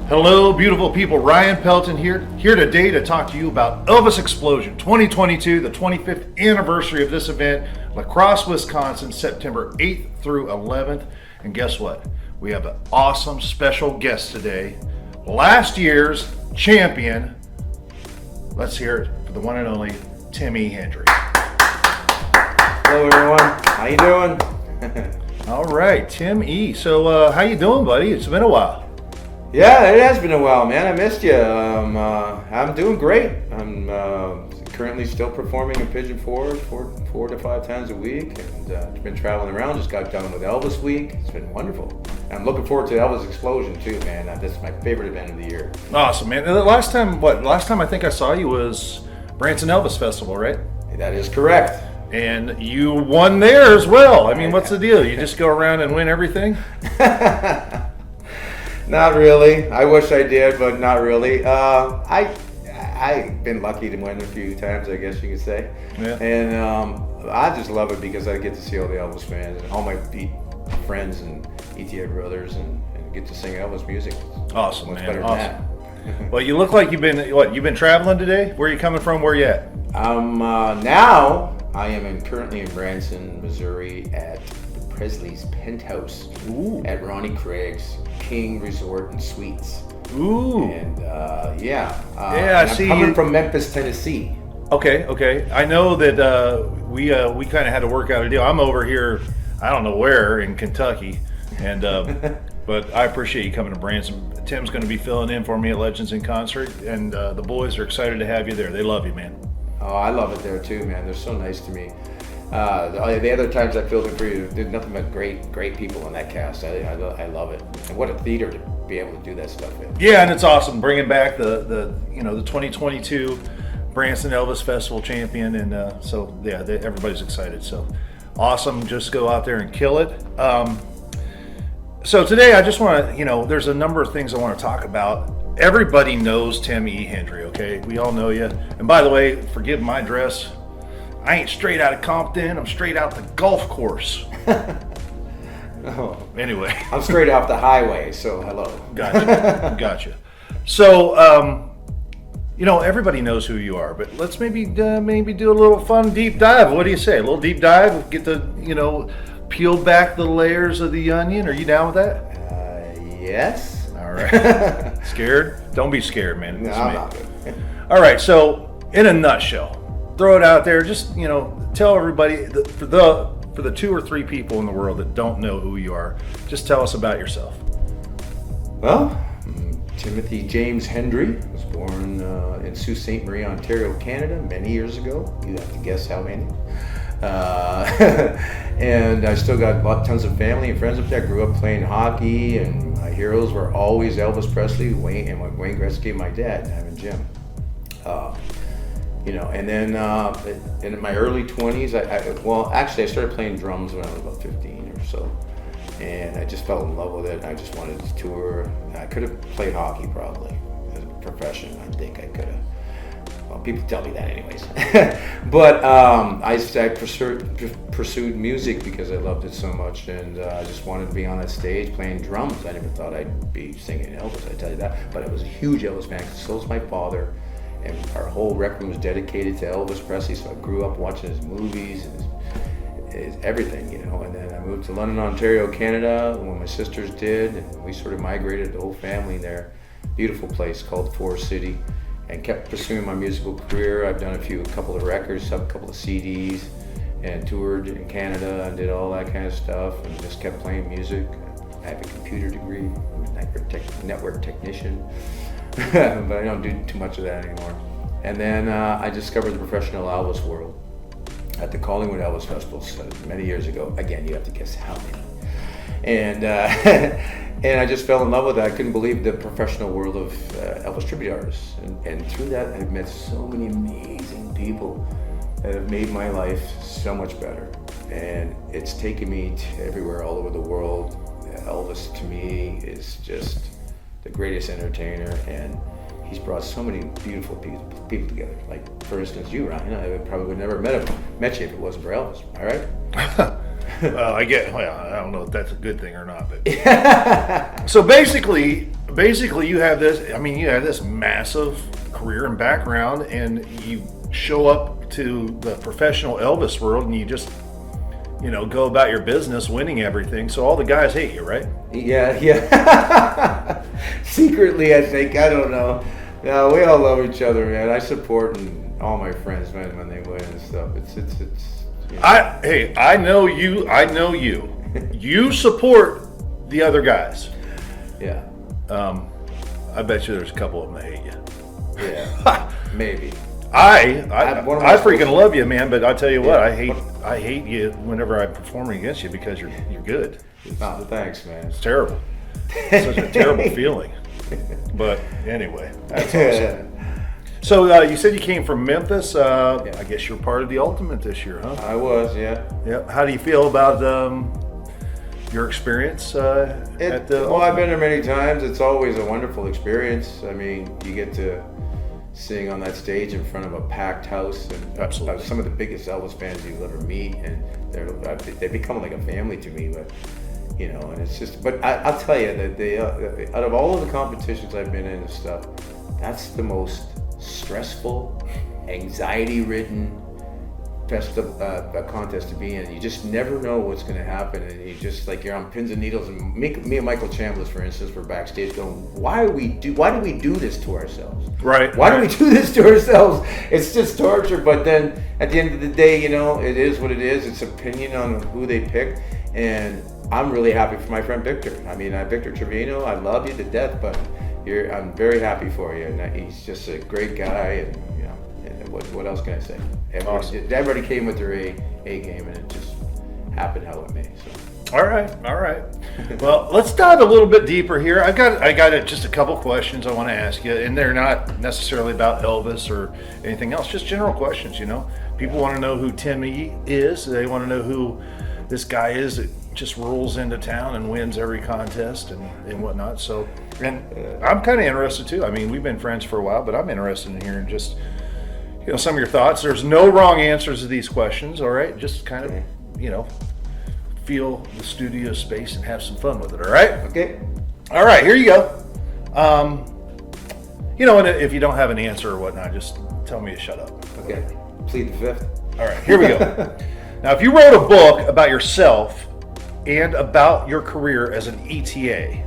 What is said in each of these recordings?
Hello, beautiful people. Ryan Pelton here today to talk to you about Elvis Explosion 2022, the 25th anniversary of this event, La Crosse, Wisconsin, September 8th through 11th. And guess what? We have an awesome special guest today, last year's champion. Let's hear it for the one and only Tim E. Hendry. Hello, everyone. How you doing? All right, Tim E. So, how you doing, buddy? It's been a while. Yeah, it has been a while, man. I missed you. I'm doing great. I'm currently still performing in Pigeon Forge 4 to 5 times a week, and been traveling around. Just got done with Elvis Week. It's been wonderful. I'm looking forward to Elvis Explosion too, man. That's my favorite event of the year. Awesome, man. Last time I think I saw you was Branson Elvis Festival, right? That is correct. And you won there as well. I mean, what's the deal? You just go around and win everything? Not really. I wish I did, but not really. I've been lucky to win a few times, I guess you could say. Yeah. And I just love it because I get to see all the Elvis fans and all my friends and ETA brothers and get to sing Elvis music. Awesome, What's man. better Awesome. than that? Well, you look like you've been traveling today? Where are you coming from? Where are you at? Now I am currently in Branson, Missouri at the Presley's Penthouse. Ooh. At Ronnie Craig's King Resort and Suites. Ooh. And I see. I'm coming from Memphis, Tennessee. Okay. I know that we kind of had to work out a deal. I'm over here, I don't know where, in Kentucky, and but I appreciate you coming to Branson. Tim's going to be filling in for me at Legends in Concert, and the boys are excited to have you there. They love you, man. Oh, I love it there too, man. They're so nice to me. The other times I filled in for you, there's nothing but great people in that cast. I love it. And what a theater to be able to do that stuff in. Yeah, and it's awesome bringing back the 2022 Branson Elvis Festival champion, and everybody's excited. So awesome, just go out there and kill it. So today I just want to, there's a number of things I want to talk about. Everybody knows Tim E. Hendry, okay? We all know you. And by the way, forgive my dress. I ain't straight out of Compton. I'm straight out the golf course. Oh. Anyway. I'm straight off the highway, so hello. Gotcha. So, everybody knows who you are, but let's maybe do a little fun deep dive. What do you say? A little deep dive? Get to, peel back the layers of the onion. Are you down with that? Yes. All right. Scared? Don't be scared, man. No, I'm not good. All right, so in a nutshell, throw it out there. Just tell everybody for the 2 or 3 people in the world that don't know who you are. Just tell us about yourself. Well, Timothy James Hendry was born in Sault Ste. Marie, Ontario, Canada, many years ago. You have to guess how many. And I still got tons of family and friends up there. I grew up playing hockey, and my heroes were always Elvis Presley, Wayne Gretzky, and my dad, and Jim. And then in my early 20s, I started playing drums when I was about 15 or so, and I just fell in love with it. I just wanted to tour. I could have played hockey probably as a profession. I think I could have. Well, people tell me that anyways. But I pursued music because I loved it so much, and I just wanted to be on that stage playing drums. I never thought I'd be singing Elvis, I tell you that. But I was a huge Elvis fan, because so was my father. And our whole rec room was dedicated to Elvis Presley, so I grew up watching his movies and his everything, And then I moved to London, Ontario, Canada, when my sisters did, and we sort of migrated the whole family there. Beautiful place called Forest City, and kept pursuing my musical career. I've done a couple of records, a couple of CDs, and toured in Canada and did all that kind of stuff, and just kept playing music. I have a computer degree, network technician. But I don't do too much of that anymore. And then I discovered the professional Elvis world at the Collingwood Elvis Festival many years ago. Again, you have to guess how many. And and I just fell in love with it. I couldn't believe the professional world of Elvis tribute artists. And through that, I've met so many amazing people that have made my life so much better. And it's taken me to everywhere, all over the world. Elvis, to me, is just the greatest entertainer, and he's brought so many beautiful people together. Like, for instance, you, Ryan. I probably would never met you if it wasn't for Elvis. All right? I don't know if that's a good thing or not, but so basically, basically you have this. I mean, you have this massive career and background, and you show up to the professional Elvis world, and you just go about your business, winning everything. So all the guys hate you, right? Yeah, yeah. Secretly, I think. I don't know. No, we all love each other, man. I support all my friends, man, when they win and stuff. It's. I know you. I know you. You support the other guys. Yeah. I bet you there's a couple of them that hate you. Yeah. Maybe. I freaking love you, man. But I tell you what, Yeah. I hate you whenever I'm performing against you because you're good. Oh, thanks, man. It's terrible. It's such a terrible feeling. But anyway, that's awesome. So you said you came from Memphis. I guess you're part of the Ultimate this year, huh? I was, yeah. Yeah. How do you feel about your experience at the? Well, I've been there many times. It's always a wonderful experience. I mean, you get to sing on that stage in front of a packed house, and Absolutely. some of the biggest Elvis fans you'll ever meet, and they become like a family to me. But and it's just. But I'll tell you that out of all of the competitions I've been in and stuff, that's the most stressful, anxiety-ridden contest to be in. You just never know what's going to happen, and you just you're on pins and needles. And me and Michael Chambliss, for instance, were backstage going, "Why do we do this to ourselves? Right. Why do we do this to ourselves? It's just torture." But then at the end of the day, it is what it is. It's opinion on who they pick, and I'm really happy for my friend Victor. I mean, Victor Trevino, I love you to death, but I'm very happy for you, and he's just a great guy, and what else can I say? Everybody came with their A game, and it just happened how it may. So. All right. Well, let's dive a little bit deeper here. I got just a couple questions I want to ask you, and they're not necessarily about Elvis or anything else. Just general questions. People want to know who Timmy is. They want to know who this guy is that just rolls into town and wins every contest and whatnot. So, and I'm kind of interested too. I mean, we've been friends for a while, but I'm interested in hearing just some of your thoughts. There's no wrong answers to these questions. All right, just kind of feel the studio space and have some fun with it. All right. Okay. All right. Here you go. And if you don't have an answer or whatnot, just tell me to shut up. Okay. Plead the fifth. All right. Here we go. Now, if you wrote a book about yourself and about your career as an ETA,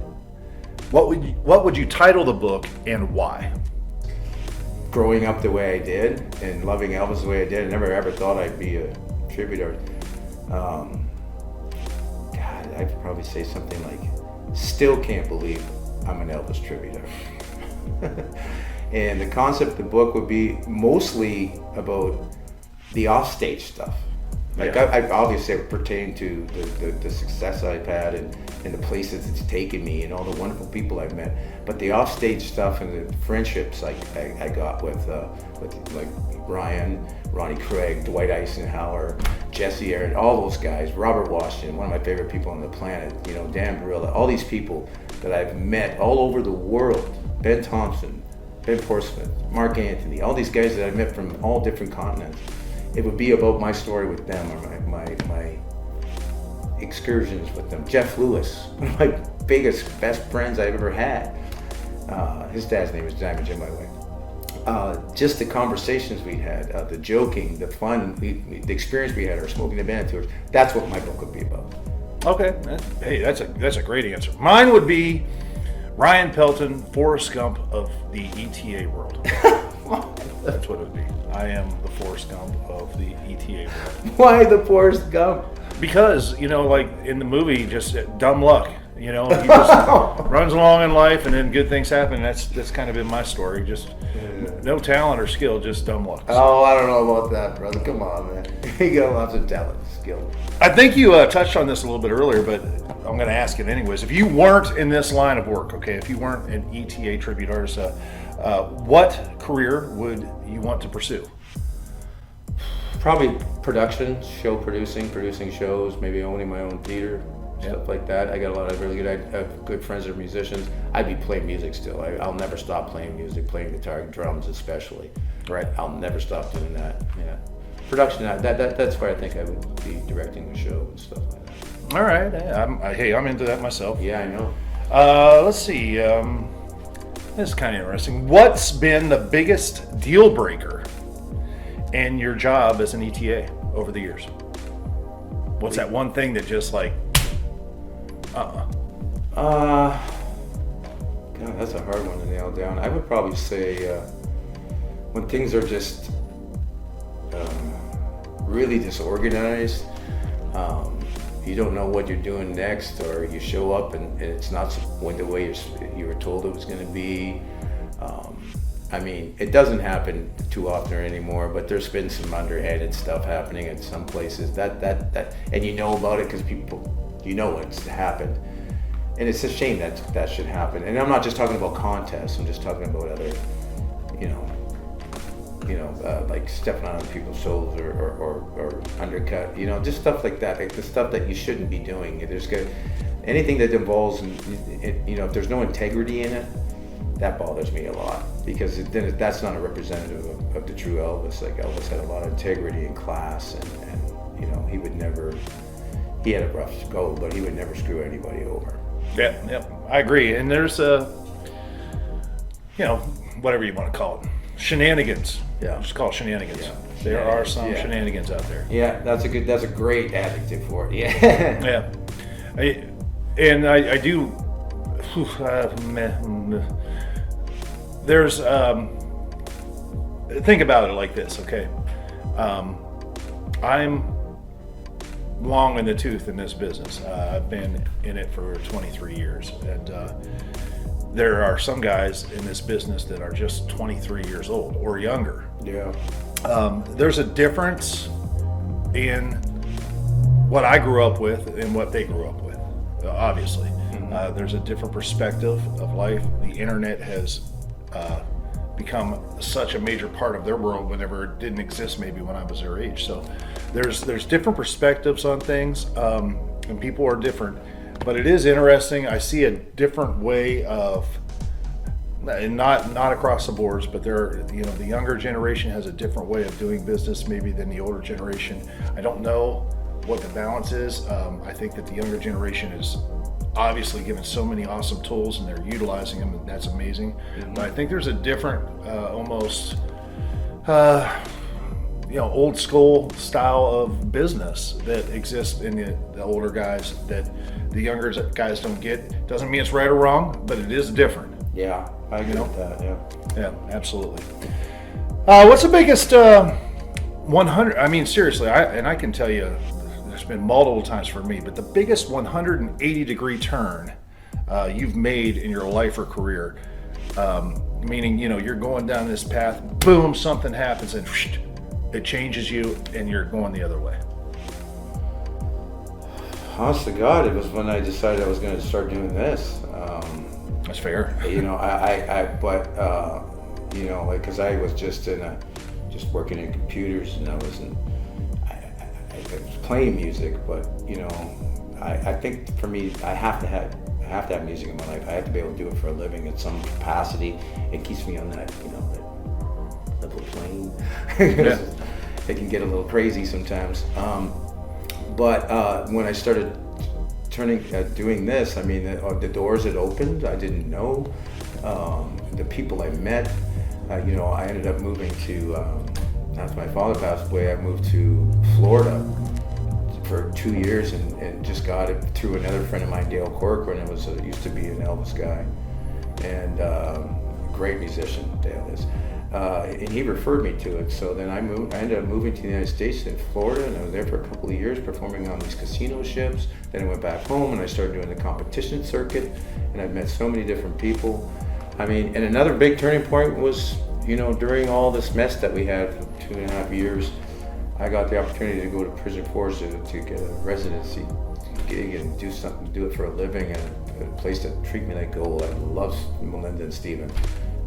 what would you title the book and why? Growing up the way I did and loving Elvis the way I did, I never ever thought I'd be a contributor. God, I'd probably say something like, still can't believe I'm an Elvis tributor. And the concept of the book would be mostly about the offstage stuff. I obviously it pertained to the success I've had and the places it's taken me and all the wonderful people I've met. But the offstage stuff and the friendships I got with like Ryan, Ronnie Craig, Dwight Eisenhower, Jesse Aaron, all those guys, Robert Washington, one of my favorite people on the planet, Dan Barilla, all these people that I've met all over the world, Ben Thompson, Ben Portsmouth, Mark Anthony, all these guys that I've met from all different continents. It would be about my story with them, or my excursions with them. Jeff Lewis, one of my best friends I've ever had. His dad's name is Diamond Jim, by the way. Just the conversations we had, the joking, the fun, the experience we had, our smoking the band tours. That's what my book would be about. Okay. Hey, that's a great answer. Mine would be Ryan Pelton, Forrest Gump of the ETA world. That's what it would be. I am the Forrest Gump of the ETA world. Why the Forrest Gump? Because, like in the movie, just dumb luck. He just runs along in life and then good things happen. That's kind of been my story. Just no talent or skill, just dumb luck. So. Oh, I don't know about that, brother. Come on, man. You got lots of talent and skill. I think you touched on this a little bit earlier, but I'm going to ask it anyways. If you weren't in this line of work, okay, if you weren't an ETA tribute artist, what career would you want to pursue? Probably production, producing shows, maybe owning my own theater, stuff like that. I got a lot of really good friends that are musicians. I'd be playing music still. I'll never stop playing music, playing guitar, drums especially. Right. I'll never stop doing that. Yeah. Production, that's where I think I would be directing the show and stuff like that. All right. I'm into that myself. Yeah, I know. Let's see. This is kind of interesting. What's been the biggest deal breaker in your job as an ETA over the years? What's that one thing that just like, God, that's a hard one to nail down. I would probably say when things are just really disorganized, you don't know what you're doing next, or you show up and it's not the way you were told it was going to be. I mean, it doesn't happen too often anymore, but there's been some underhanded stuff happening at some places that and you know about it because people, you know what's happened. And it's a shame that should happen. And I'm not just talking about contests. I'm just talking about other, like stepping on people's toes or undercut. Just stuff like that. Like the stuff that you shouldn't be doing. Anything that involves, if there's no integrity in it, that bothers me a lot, because then that's not a representative of the true Elvis. Like Elvis had a lot of integrity and class, and he would never. He had a rough go, but he would never screw anybody over. Yeah, I agree. And there's whatever you want to call it, shenanigans. Yeah, just call it shenanigans. Yeah. There are some shenanigans out there. Yeah, that's a great adjective for it. Yeah. Yeah, I do. There's think about it like this, okay? I'm long in the tooth in this business. I've been in it for 23 years, and there are some guys in this business that are just 23 years old or younger. Yeah. There's a difference in what I grew up with and what they grew up with, obviously. Mm-hmm. There's a different perspective of life. The internet has become such a major part of their world whenever it didn't exist maybe when I was their age. So there's different perspectives on things, and people are different. But it is interesting. I see a different way of, and not across the boards, but the younger generation has a different way of doing business maybe than the older generation. I don't know what the balance is. I think that the younger generation is obviously given so many awesome tools and they're utilizing them, and that's amazing. Mm-hmm. But I think there's a different almost old school style of business that exists in the older guys that the younger guys don't get. Doesn't mean it's right or wrong, but it is different. Yeah, I agree with that. Yeah, absolutely. What's the biggest 100? I mean, seriously, I can tell you, there's been multiple times for me, but the biggest 180-degree turn you've made in your life or career, meaning you're going down this path, boom, something happens, and it changes you, and you're going the other way. Honest to God, it was when I decided I was going to start doing this. That's fair. Because I was just working in computers, and I was playing music, but I think for me, I have to have music in my life. I have to be able to do it for a living in some capacity. It keeps me on that level plane. Yeah. It can get a little crazy sometimes. But when I started doing this, I mean, the doors had opened. I didn't know. The people I met, I ended up moving to, after my father passed away, I moved to Florida for 2 years and just got it through another friend of mine, Dale Corcoran. It used to be an Elvis guy, and great musician, Dale is. And he referred me to it. So then I ended up moving to the United States in Florida, and I was there for a couple of years performing on these casino ships. Then I went back home and I started doing the competition circuit, and I've met so many different people. I mean, and another big turning point was, during all this mess that we had for 2.5 years, I got the opportunity to go to Prison Force to get a residency gig and do it for a living, and a place that treat me like gold. I love Melinda and Steven,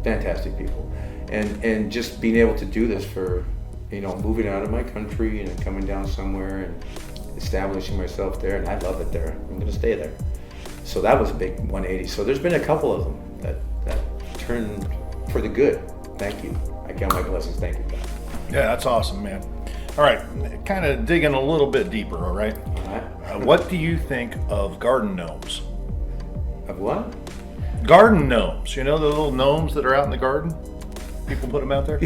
fantastic people. And just being able to do this for, moving out of my country and coming down somewhere and establishing myself there, and I love it there. I'm going to stay there. So that was a big 180. So there's been a couple of them that turned for the good. Thank you. I count my blessings. Thank you, God. Yeah, that's awesome, man. All right, kind of digging a little bit deeper, all right? All right. What do you think of garden gnomes? Of what? Garden gnomes. You know the little gnomes that are out in the garden? People put them out there?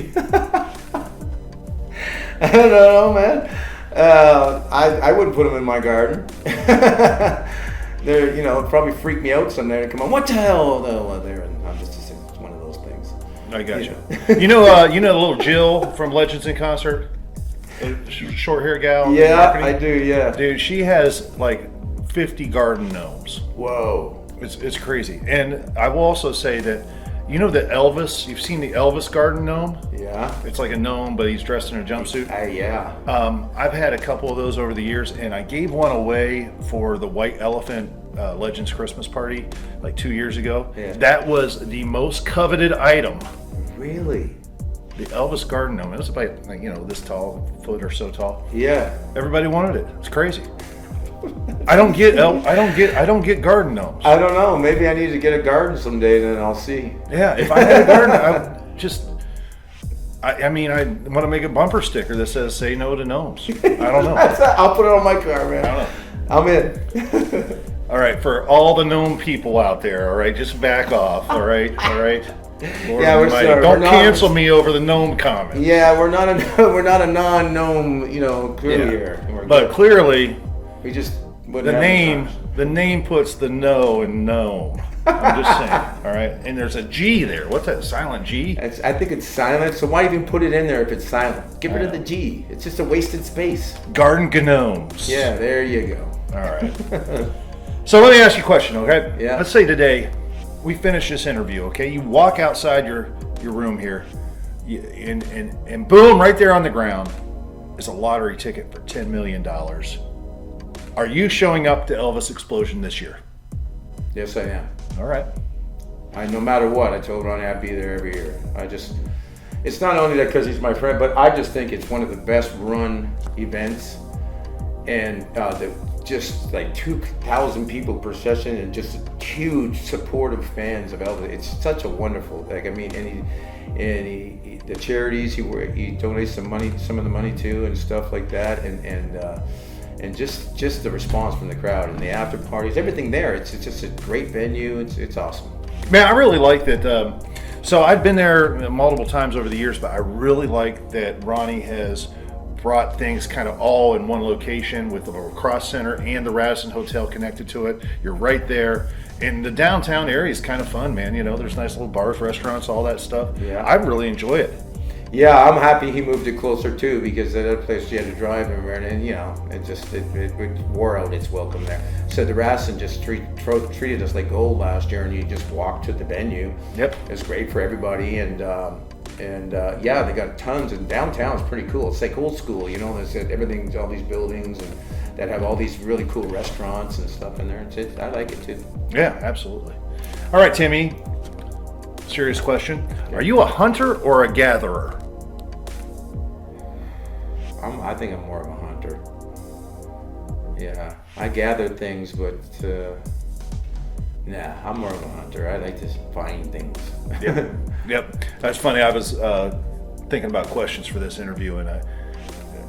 I don't know, man. I wouldn't put them in my garden. They're, probably freak me out someday and come on, what the hell? Well, there, and I'm just it's one of those things. I got you. You know the little Jill from Legends in Concert? Short hair gal. Yeah, I do, yeah. Dude, she has like 50 garden gnomes. Whoa. It's crazy. And I will also say that, you know the Elvis, you've seen the Elvis garden gnome? Yeah. It's like a gnome, but he's dressed in a jumpsuit. Yeah. I've had a couple of those over the years, and I gave one away for the White Elephant Legends Christmas party like 2 years ago. Yeah. That was the most coveted item. Really? The Elvis garden gnome. It was about this tall, a foot or so tall. Yeah. Everybody wanted it. It's crazy. I don't get garden gnomes. I don't know. Maybe I need to get a garden someday, then I'll see. Yeah, if I had a garden, I want to make a bumper sticker that says "Say no to gnomes." I don't know. I'll put it on my car, man. I don't know. I'm in. All right, for all the gnome people out there, all right, just back off, all right. Lord Yeah, we're Almighty, sorry. don't cancel me over the gnome comment. Yeah, we're not a non-gnome, crew here. But clearly, we just the name puts the no in gnome. I'm just saying, all right. And there's a G there. What's that? Silent G? I think it's silent. So why even put it in there if it's silent? Get rid of the G. It's just a wasted space. Garden gnomes. Yeah, there you go. All right. So let me ask you a question, okay? Yeah. Let's say today we finish this interview, okay? You walk outside your room here, and boom, right there on the ground is a lottery ticket for $10 million. Are you showing up to Elvis Explosion this year? Yes, I am. All right. No matter what, I told Ronnie I'd be there every year. It's not only that because he's my friend, but I just think it's one of the best run events, and just like 2,000 people per session, and just huge supportive fans of Elvis. It's such a wonderful the charities he donates some of the money to and stuff like that, and just the response from the crowd and the after parties, everything there. It's just a great venue. It's awesome. Man, I really like that. So I've been there multiple times over the years, but I really like that Ronnie has brought things kind of all in one location with the lacrosse center and the Radisson Hotel connected to it. You're right there. And the downtown area is kind of fun, man. There's nice little bars, restaurants, all that stuff. Yeah. I really enjoy it. Yeah, I'm happy he moved it closer too, because that other place you had to drive everywhere, and it wore out its welcome there. So the Radisson just treated us like gold last year, and you just walked to the venue. Yep. It's great for everybody, and yeah, they got tons, and downtown's pretty cool. It's like old school, There's everything's all these buildings and that have all these really cool restaurants and stuff in there. I like it too. Yeah, absolutely. All right, Timmy. Serious question. Are you a hunter or a gatherer? I think I'm more of a hunter. Yeah, I gather things, but I'm more of a hunter. I like to find things. Yep. That's funny. I was thinking about questions for this interview, and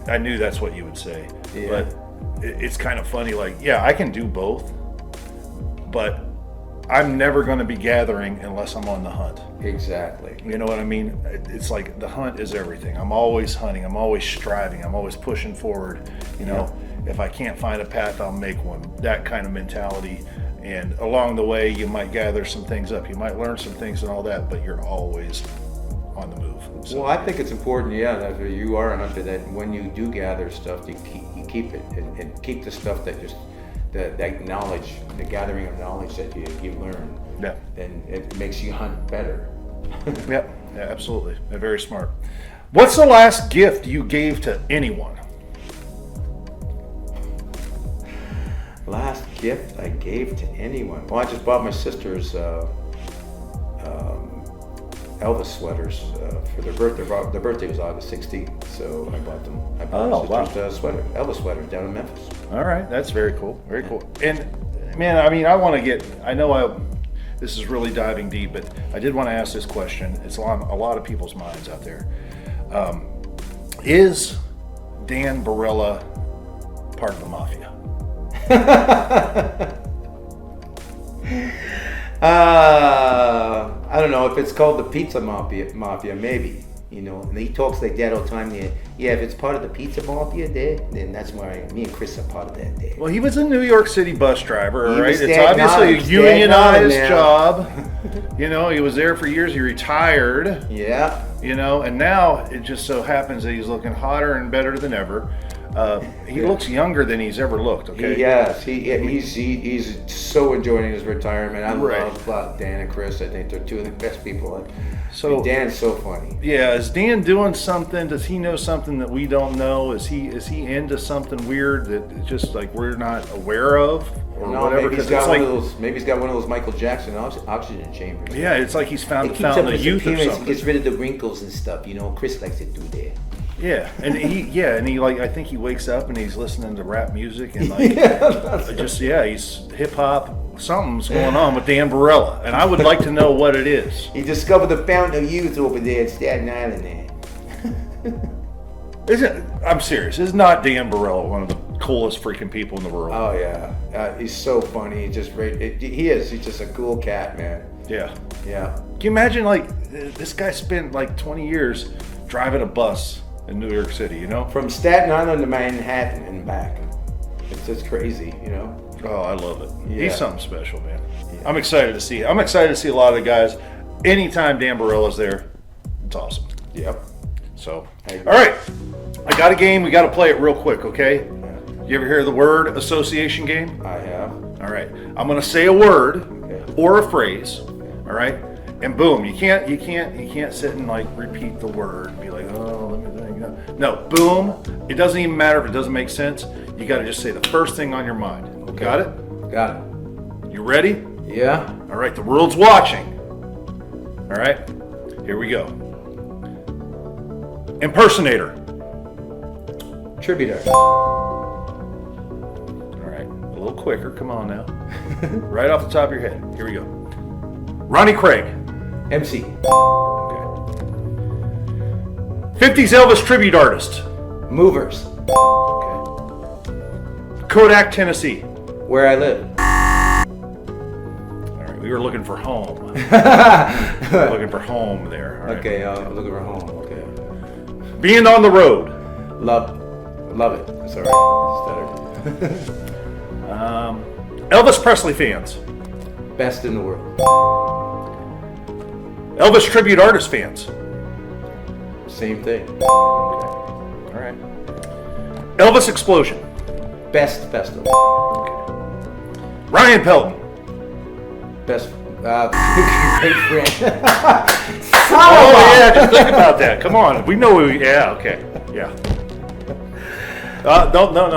I knew that's what you would say. Yeah. But it's kind of funny. I can do both, but I'm never going to be gathering unless I'm on the hunt. Exactly. You know what I mean? It's like the hunt is everything. I'm always hunting. I'm always striving. I'm always pushing forward. If I can't find a path, I'll make one. That kind of mentality. And along the way, you might gather some things up. You might learn some things and all that, but you're always on the move. So, well, I think it's important, that you are a hunter, that when you do gather stuff, you keep it and keep the stuff that just that knowledge, the gathering of knowledge that you learn. Yeah. And it makes you hunt better. Yeah, absolutely. Very smart. What's the last gift you gave to anyone? Last gift I gave to anyone? Well, I just bought my sister's Elvis sweaters for their birthday. Their birthday was August 16th, so I bought them. I bought my sister's Elvis sweater down in Memphis. All right, that's very cool. Very cool. And man, this is really diving deep, but I did want to ask this question. It's on a lot of people's minds out there. Is Dan Barella part of the mafia? I don't know if it's called the Pizza Mafia, maybe. You know, and he talks like that all the time. Yeah, if it's part of the Pizza Mafia there, then that's why me and Chris are part of that there. Well, he was a New York City bus driver, He right? was It's Staten obviously a Island, Staten unionized Island job. You know, he was there for years. He retired. Yeah. You know, and now it just so happens that he's looking hotter and better than ever. He looks younger than he's ever looked. Okay. Yes, he's so enjoying his retirement. I Right. love Dan and Chris. I think they're two of the best people. So Dan's so funny. yeah, is Dan doing something? Does he know something that we don't know? Is he into something weird that just like we're not aware of or No, whatever? maybe he's 'Cause got it's one like, of those. Maybe he's got one of those Michael Jackson oxygen chambers. yeah, it's like he's found It the keeps up fountain of his youth or appearance. He something. gets rid of the wrinkles and stuff. You know, Chris likes to do that. Yeah, and he like I think he wakes up and he's listening to rap music and like he's hip hop. Something's going on with Dan Barella, and I would like to know what it is. He discovered the fountain of youth over there in Staten Island. There. I'm serious. Is not Dan Barella one of the coolest freaking people in the world? Oh yeah, he's so funny. He just he is. He's just a cool cat, man. Yeah. Yeah. Can you imagine like this guy spent like 20 years driving a bus in New York City? You know. From Staten Island to Manhattan and back. It's just crazy, you know. Oh, I love it. Yeah. He's something special, man. Yeah. I'm excited to see. I'm excited to see a lot of the guys. Anytime Dan Barella's there, it's awesome. Yep. So, I all agree. right, I got a game. We got to play it real quick, okay? You ever hear the word association game? I have. All right, I'm gonna say a word Okay. or a phrase. All right, and boom, you can't sit and like repeat the word and be like, oh, let me think. No, boom. It doesn't even matter if it doesn't make sense. You got to just say the first thing on your mind. Okay. Got it? Got it. You ready? Yeah. All right, the world's watching. All right, here we go. Impersonator. Tributary. All right, a little quicker. Come on now. Right off the top of your head. Here we go. Ronnie Craig. MC. Okay. 50s Elvis tribute artist. Movers. Kodak, Tennessee. Where I live. All right, we were looking for home. Looking for home there. All right. Okay, looking for home. Okay. Being on the road. Love it. Sorry. Stutter. Elvis Presley fans. Best in the world. Elvis tribute artist fans. Same thing. All right. Elvis explosion. Best festival. Ryan Pelton. Best great friend. Oh yeah, just think about that. Come on, we know. Yeah, okay, yeah. No. I don't want to.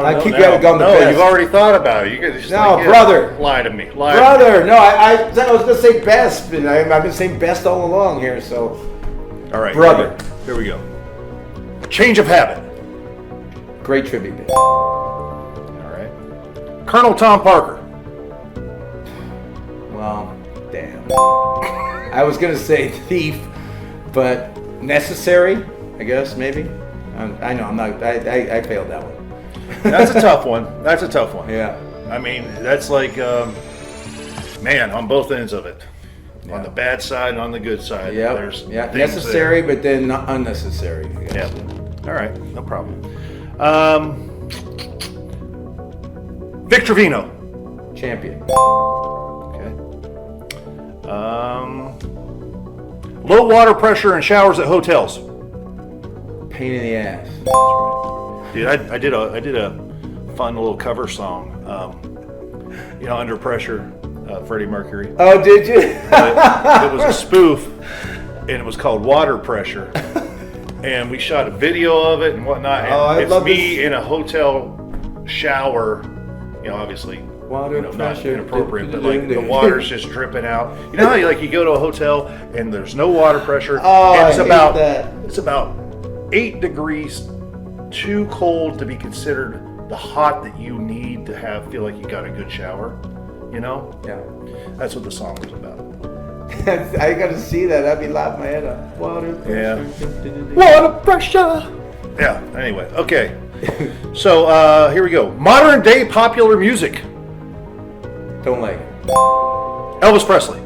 I know keep now. getting gone the No, best. you've already thought about it. You could just No, like, yeah, brother. Lie to me. Lie Brother, no, I was gonna say best, but I've been saying best all along here. So, To me. All right, brother. Here we go. Change of habit. great tribute band. All right. Colonel Tom Parker. Well, damn. I was gonna say thief, but necessary, I guess maybe. I know I'm not. I failed that one. That's a tough one. That's a tough one. Yeah. I mean, that's like, man, on both ends of it. Yeah. On the bad side and on the good side. Yeah. There's Yeah. things Necessary, but then not unnecessary. I guess. Yeah. All right. No problem. Vic Trevino. Champion. Okay. Low water pressure and showers at hotels. Pain in the ass. Dude, I did a fun little cover song. Under pressure, Freddie Mercury. Oh, did you? It was a spoof, and it was called Water Pressure. And we shot a video of it and whatnot. And Oh, I it's love me this. in a hotel shower. Obviously, Water not pressure. inappropriate, but like the water's just dripping out. You know how you go to a hotel and there's no water pressure. Oh, and I hate that. It's about 8 degrees too cold to be considered the hot that you need to feel like you got a good shower. Yeah. That's what the song was about. I gotta see that. I'd be laughing my head off. Water pressure. Water pressure. Yeah. Anyway, okay. So here we go. Modern day popular music. Don't like it. Elvis Presley.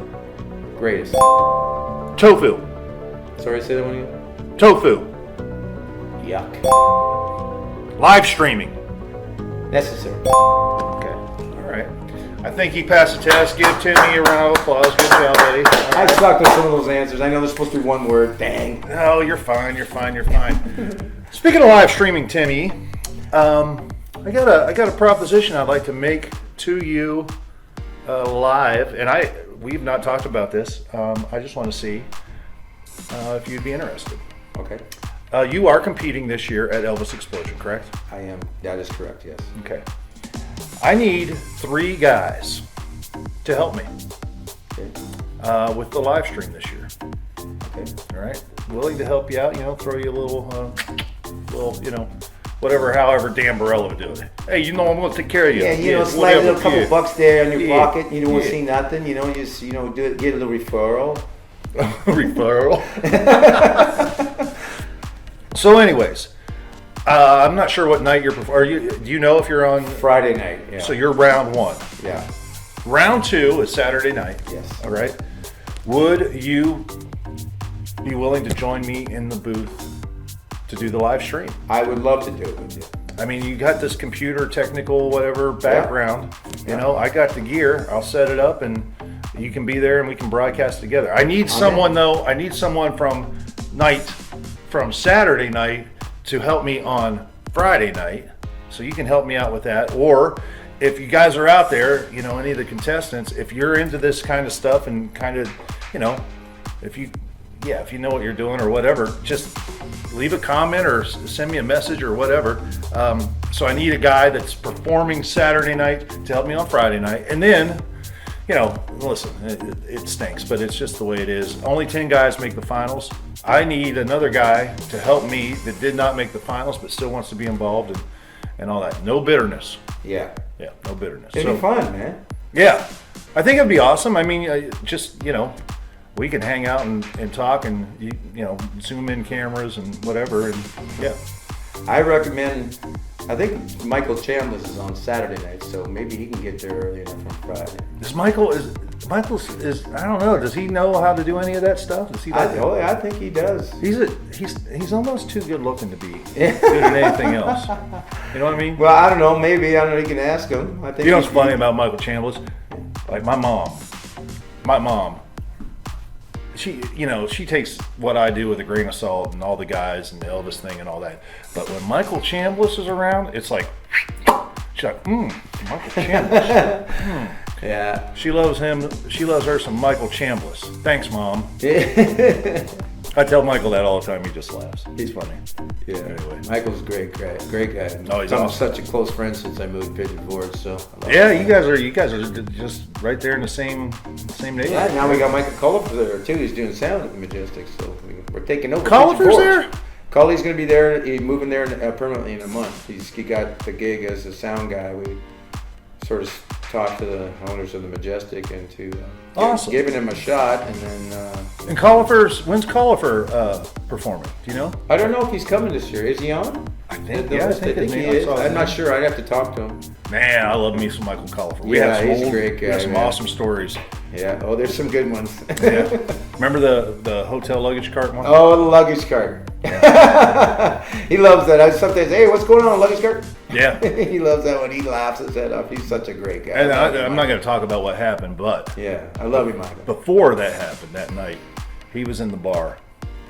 Greatest. Tofu. Sorry, say that one again. Tofu. Yuck. Live streaming. Necessary. Okay. All right. I think he passed the test. Give Timmy a round of applause. Good job, buddy. All I right. sucked at some of those answers. I know there's supposed to be one word. Dang. No, you're fine. You're fine. You're fine. Speaking of live streaming, Timmy, I got a proposition I'd like to make to you live, and we've not talked about this. I just want to see if you'd be interested. Okay. You are competing this year at Elvis Explosion, correct? I am. That is correct, yes. Okay. I need 3 guys to help me Okay. with the live stream this year. Okay. All right, willing to help you out. Throw you a little, whatever, however Dan Barella would do it. Hey, I'm going to take care of you. Yeah, slide a little couple bucks there in your Yeah. pocket. You don't want to Yeah. see nothing. Just do it. Get a little referral. Referral. So, anyways, I'm not sure what night you're. Do you know if you're on Friday night. Yeah. So you're round 1. Yeah. Round 2 is Saturday night. Yes. All right. Would you be willing to join me in the booth to do the live stream? I would love to do it with you. I mean, you got this computer, technical, whatever background. Yeah. I got the gear. I'll set it up, and you can be there, and we can broadcast together. I need someone though. I need someone from Saturday night to help me on Friday night. So you can help me out with that, or if you guys are out there, any of the contestants, if you're into this kind of stuff and kind of, if you know what you're doing or whatever, just leave a comment or send me a message or whatever. So I need a guy that's performing Saturday night to help me on Friday night. And then, listen, it stinks, but it's just the way it is. Only 10 guys make the finals. I need another guy to help me that did not make the finals but still wants to be involved and all that. No bitterness. Yeah. Yeah, no bitterness. It'd be fun, man. Yeah, I think it'd be awesome. I mean, we can hang out and talk and, zoom in cameras and whatever. And yeah. I recommend, I think Michael Chambliss is on Saturday night, so maybe he can get there early enough on Friday. Michael's I don't know, does he know how to do any of that stuff? Does he? I think he does. He's almost too good looking to be good at anything else. You know what I mean? Well, I don't know. Maybe. I don't know. You can ask him. I think. What's funny about Michael Chambliss? Like my mom, she takes what I do with a grain of salt and all the guys and the Elvis thing and all that. But when Michael Chambliss is around, it's like, she's like, Michael Chambliss. Yeah. She loves him. She loves her some Michael Chambliss. Thanks, Mom. I tell Michael that all the time. He just laughs. He's funny. Yeah. Anyway. Michael's a great guy. Oh, he's I'm awesome. such a close friend since I moved to Pigeon Forge. So. Yeah, you guys are just right there in the same neighborhood. Yeah. Now we got Michael Cullifer there too. He's doing sound at the Majestic, so we're taking over. Cullifer's there? Cully's going to be there. He's moving there permanently in a month. He got the gig as a sound guy. We sort of talked to the owners of the Majestic into awesome. Giving him a shot, and then. And when's Cullifer performing? Do you know? I don't know if he's coming this year. Is he on? I think he is. I'm not sure. I'd have to talk to him. Man, I love me some Michael Cullifer. He's a great guy. We have some man. awesome stories. Yeah. Oh, there's some good ones. Yeah. Remember the hotel luggage cart one? Oh, the luggage cart. He loves that. I sometimes, hey, what's going on, luggage cart? Yeah. He loves that when he laughs his head off. He's such a great guy. And I'm not going to talk about what happened, but yeah, I love you, Michael. before that happened that night, he was in the bar,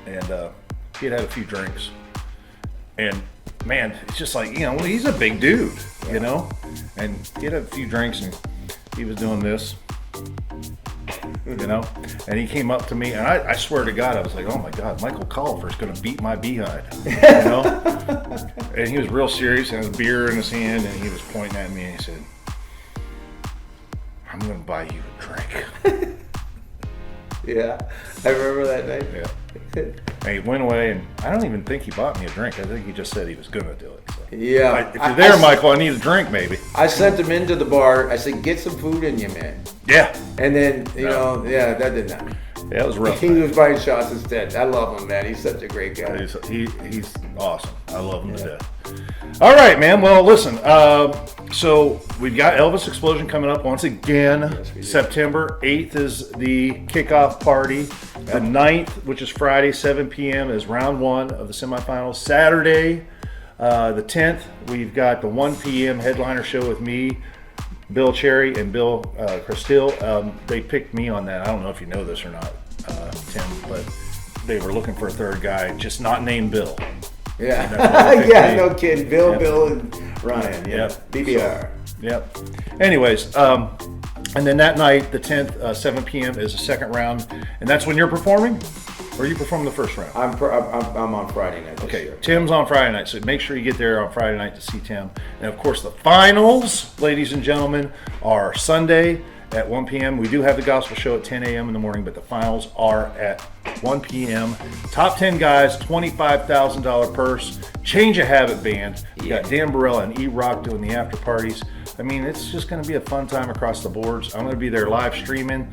and he had a few drinks, and man, it's just like, he's a big dude, and he had a few drinks, and he was doing this, and he came up to me, and I swear to God, I was like, oh my God, Michael Cullifer's going to beat my behind, and he was real serious, and had a beer in his hand, and he was pointing at me, and he said, I'm going to buy you a drink. Yeah, I remember that night. Yeah. And he went away, and I don't even think he bought me a drink. I think he just said he was going to do it. So. Yeah. If you're there, Michael, I need a drink, maybe. I sent him into the bar. I said, get some food in you, man. Yeah. And then, that didn't happen. Yeah, it was rough. He was buying shots instead. I love him, man. He's such a great guy. He's awesome. I love him to death. All right, man. Well, listen. So we've got Elvis Explosion coming up once again. Yes, we do. September 8th is the kickoff party. The 9th, which is Friday, 7 p.m., is round one of the semifinals. Saturday, the 10th, we've got the 1 p.m. headliner show with me, Bill Cherry, and Bill Christil. They picked me on that. I don't know if you know this or not, Tim, but they were looking for a third guy, just not named Bill. Yeah, yeah, no kidding. Bill, and Ryan. Yeah, Yep. BBR. Yep. Anyways, and then that night, the 10th, 7 p.m. is the second round, and that's when you're performing, or you perform the first round. I'm on Friday night. This Okay, year. Tim's on Friday night, so make sure you get there on Friday night to see Tim. And of course, the finals, ladies and gentlemen, are Sunday at 1 p.m. We do have the gospel show at 10 a.m. in the morning, but the finals are at 1 p.m. Top 10 guys, $25,000 purse. Change of Habit Band. You got Dan Barella and E-Rock doing the after parties. I mean, it's just going to be a fun time across the boards. I'm going to be there live streaming,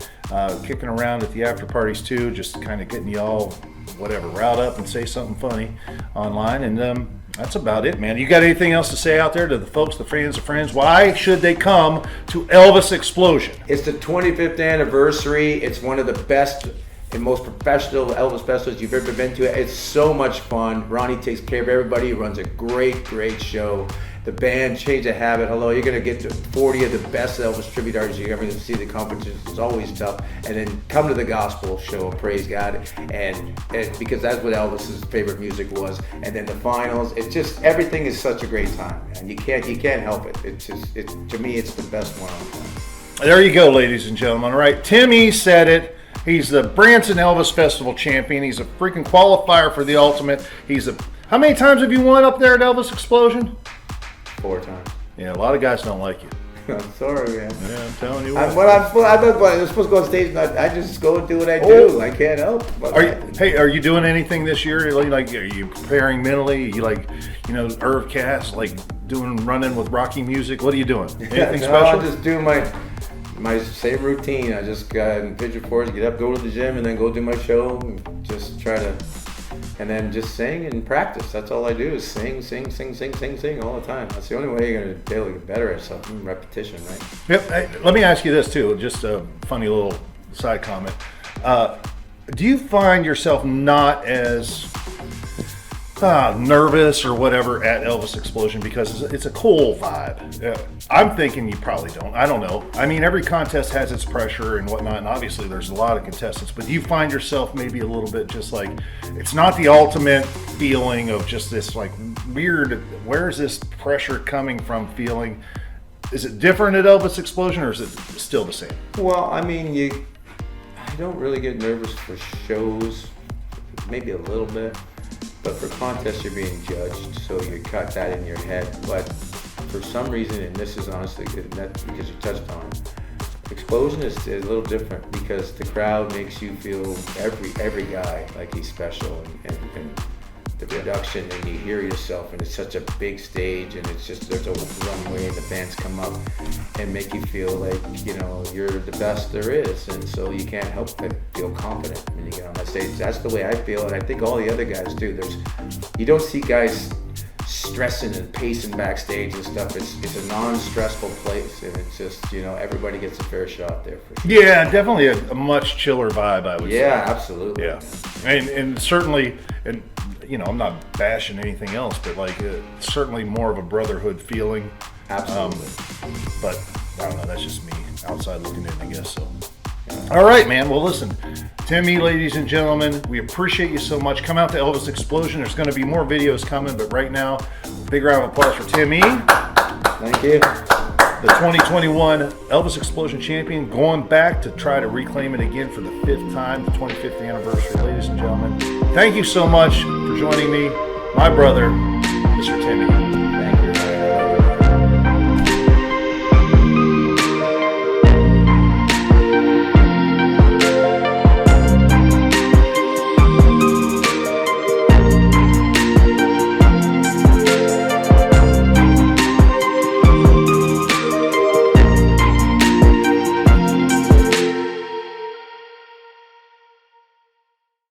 kicking around at the after parties too, just kind of getting y'all, whatever, riled up and say something funny online. And that's about it, man. You got anything else to say out there to the folks, the fans, the friends? Why should they come to Elvis Explosion? It's the 25th anniversary. It's one of the best and most professional Elvis festivals you've ever been to. It's so much fun. Ronnie takes care of everybody. He runs a great show. The band, Change of Habit. Hello, you're going to get to 40 of the best Elvis tribute artists you're ever going to see. The competition is always tough. And then come to the gospel show, praise God. And because that's what Elvis's favorite music was. And then the finals. It's just, everything is such a great time, man. You can't help it. It's just, to me, it's the best one on time. There you go, ladies and gentlemen. All right, Timmy said it. He's the Branson Elvis Festival champion. He's a freaking qualifier for the ultimate. How many times have you won up there at Elvis Explosion? 4 times. Yeah, a lot of guys don't like you. I'm sorry, man. Yeah, I'm telling you I'm what. supposed to go on stage, and I just go and do what I do. I can't help. Are you doing anything this year? Like, are you preparing mentally? Are you Irv Cass, like running with Rocky Music? What are you doing? Anything special? I'm just doing my same routine. I just got in Pigeon Forest, get up, go to the gym, and then go do my show, and just try to. And then just sing and practice. That's all I do is sing all the time. That's the only way you're going to be able to get better at something. Repetition, right? Yep. Hey, let me ask you this too. Just a funny little side comment. Do you find yourself not as nervous or whatever at Elvis Explosion because it's a cool vibe? I'm thinking you probably don't. I don't know. I mean, every contest has its pressure and whatnot, and obviously there's a lot of contestants, but do you find yourself maybe a little bit just like, it's not the ultimate feeling of just this like weird, where is this pressure coming from feeling? Is it different at Elvis Explosion or is it still the same? Well, I mean, I don't really get nervous for shows, maybe a little bit. But for contests, you're being judged, so you cut that in your head. But for some reason, and this is honestly that's because you touched on it, Explosion is a little different because the crowd makes you feel every guy like he's special, and the production, and you hear yourself, and it's such a big stage, and it's just there's a runway, and the bands come up and make you feel like you're the best there is, and so you can't help but feel confident when you get on that stage. That's the way I feel, and I think all the other guys do. You don't see guys stressing and pacing backstage and stuff. It's a non-stressful place, and it's just everybody gets a fair shot there for sure. Yeah, definitely a much chiller vibe, I would say. Yeah, absolutely. Yeah, and certainly, and I'm not bashing anything else, but certainly more of a brotherhood feeling. Absolutely. But I don't know, that's just me outside looking in, I guess. So, all right, man. Well, listen, Timmy, ladies and gentlemen, we appreciate you so much. Come out to Elvis Explosion. There's going to be more videos coming, but right now, big round of applause for Timmy. Thank you. The 2021 Elvis Explosion champion, going back to try to reclaim it again for the 5th time, the 25th anniversary, ladies and gentlemen. Thank you so much for joining me, my brother, Mr. Timmy.